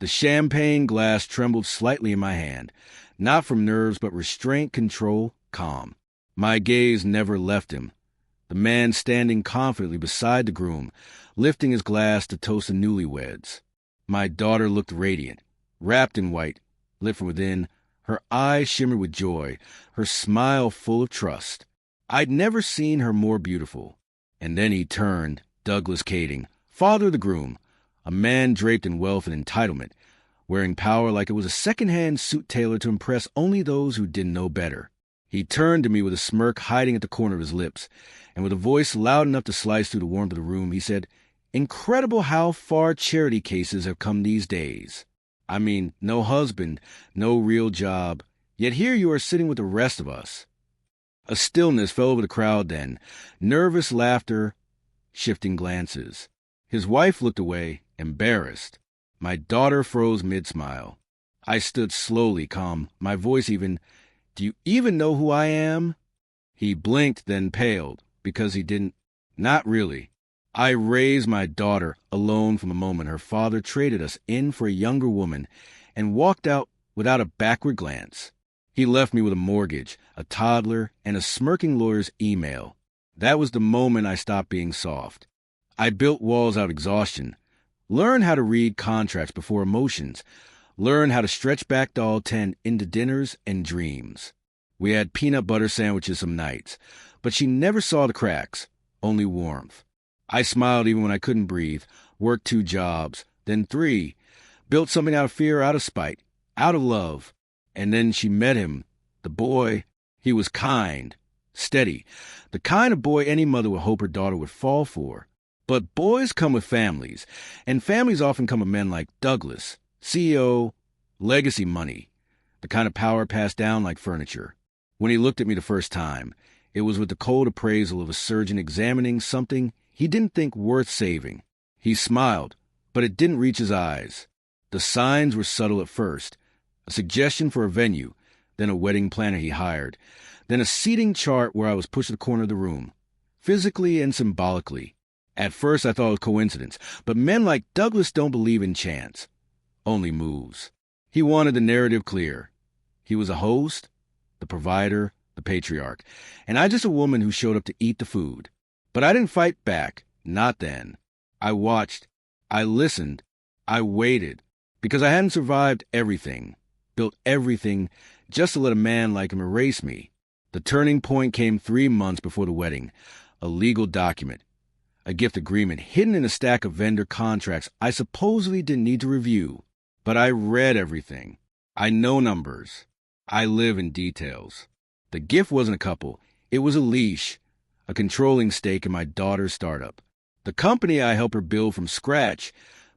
The champagne glass trembled slightly in my hand, not from nerves but restraint, control, calm. My gaze never left him. The man standing confidently beside the groom, lifting his glass to toast the newlyweds. My daughter looked radiant, wrapped in white, lit from within. Her eyes shimmered with joy, her smile full of trust. I'd never seen her more beautiful. And then he turned, Douglas Kading, father of the groom, a man draped in wealth and entitlement, wearing power like it was a second-hand suit tailored to impress only those who didn't know better. He turned to me with a smirk hiding at the corner of his lips, and with a voice loud enough to slice through the warmth of the room, he said, "Incredible how far charity cases have come these days. I mean, no husband, no real job, yet here you are sitting with the rest of us." A stillness fell over the crowd then, nervous laughter, shifting glances. His wife looked away, embarrassed. My daughter froze mid-smile. I stood slowly, calm, my voice even, "Do you even know who I am?" He blinked, then paled, because he didn't. Not really. I raised my daughter, alone from the moment her father traded us in for a younger woman, and walked out without a backward glance. He left me with a mortgage, a toddler, and a smirking lawyer's email. That was the moment I stopped being soft. I built walls out of exhaustion. Learned how to read contracts before emotions. Learned how to stretch back doll 10 into dinners and dreams. We had peanut butter sandwiches some nights, but she never saw the cracks, only warmth. I smiled even when I couldn't breathe, worked 2 jobs, then 3, built something out of fear, out of spite, out of love. And then she met him, the boy. He was kind, steady, the kind of boy any mother would hope her daughter would fall for. But boys come with families, and families often come with men like Douglas, CEO, legacy money, the kind of power passed down like furniture. When he looked at me the first time, it was with the cold appraisal of a surgeon examining something he didn't think worth saving. He smiled, but it didn't reach his eyes. The signs were subtle at first. A suggestion for a venue, then a wedding planner he hired, then a seating chart where I was pushed to the corner of the room, physically and symbolically. At first I thought it was coincidence, but men like Douglas don't believe in chance, only moves. He wanted the narrative clear. He was a host, the provider, the patriarch, and I just a woman who showed up to eat the food. But I didn't fight back, not then. I watched, I listened, I waited, because I hadn't survived everything. Built everything just to let a man like him erase me. The turning point came 3 months before the wedding. A legal document. A gift agreement hidden in a stack of vendor contracts I supposedly didn't need to review. But I read everything. I know numbers. I live in details. The gift wasn't a couple. It was a leash. A controlling stake in my daughter's startup. The company I helped her build from scratch.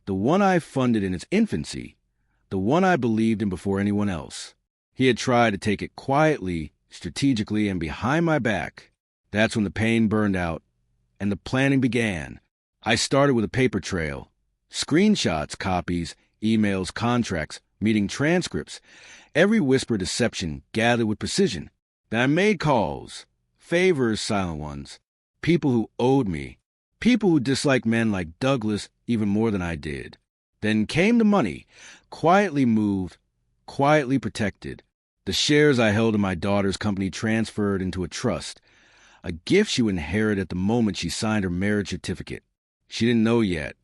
The one I funded in its infancy. The one I believed in before anyone else. He had tried to take it quietly, strategically, and behind my back. That's when the pain burned out, and the planning began. I started with a paper trail. Screenshots, copies, emails, contracts, meeting transcripts. Every whisper deception gathered with precision. Then I made calls. Favors, silent ones. People who owed me. People who disliked men like Douglas even more than I did. Then came the money, quietly moved, quietly protected. The shares I held in my daughter's company transferred into a trust, a gift she would inherit at the moment she signed her marriage certificate. She didn't know yet.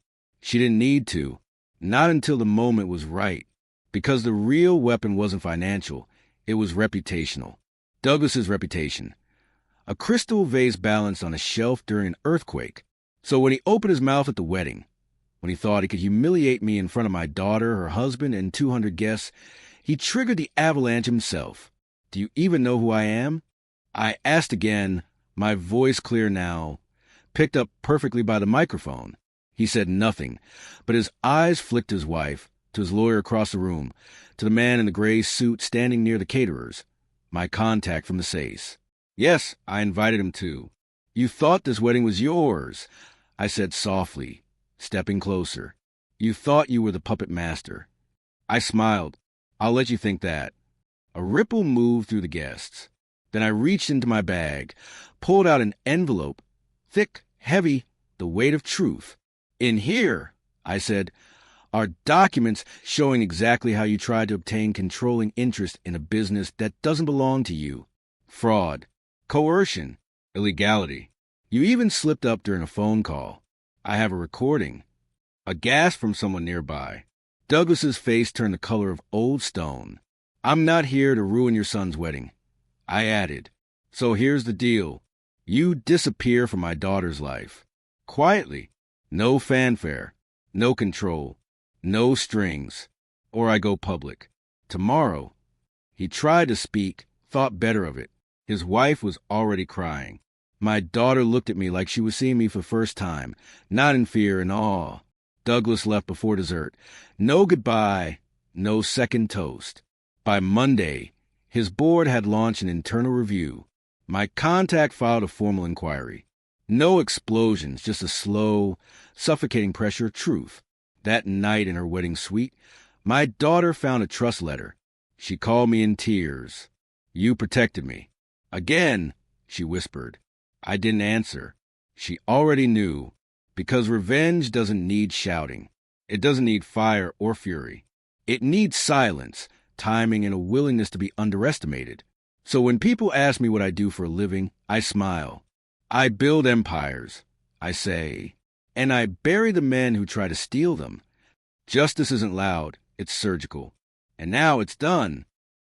She didn't need to. Not until the moment was right. Because the real weapon wasn't financial, it was reputational. Douglas's reputation. A crystal vase balanced on a shelf during an earthquake. So when he opened his mouth at the wedding, when he thought he could humiliate me in front of my daughter, her husband, and 200 guests, he triggered the avalanche himself. "Do you even know who I am?" I asked again, my voice clear now, picked up perfectly by the microphone. He said nothing, but his eyes flicked to his wife, to his lawyer across the room, to the man in the gray suit standing near the caterers, my contact from the SACE. "Yes, I invited him to." "You thought this wedding was yours," I said softly, stepping closer. "You thought you were the puppet master." I smiled. "I'll let you think that." A ripple moved through the guests. Then I reached into my bag, pulled out an envelope, thick, heavy, the weight of truth. "In here," I said, are documents showing exactly how you tried to obtain controlling interest in a business that doesn't belong to you. Fraud, coercion, illegality. You even slipped up during a phone call. I have a recording. A gasp from someone nearby. Douglas's face turned the color of old stone. I'm not here to ruin your son's wedding. I added, so here's the deal. You disappear from my daughter's life. Quietly. No fanfare. No control. No strings. Or I go public. Tomorrow. He tried to speak, thought better of it. His wife was already crying. My daughter looked at me like she was seeing me for the first time, not in fear and awe. Douglas left before dessert. No goodbye, no second toast. By Monday, his board had launched an internal review. My contact filed a formal inquiry. No explosions, just a slow, suffocating pressure of truth. That night in her wedding suite, my daughter found a trust letter. She called me in tears. You protected me. Again, she whispered. I didn't answer. She already knew, because revenge doesn't need shouting. It doesn't need fire or fury. It needs silence, timing, and a willingness to be underestimated. So when people ask me what I do for a living, I smile. I build empires, I say, and I bury the men who try to steal them. Justice isn't loud, it's surgical. And now it's done.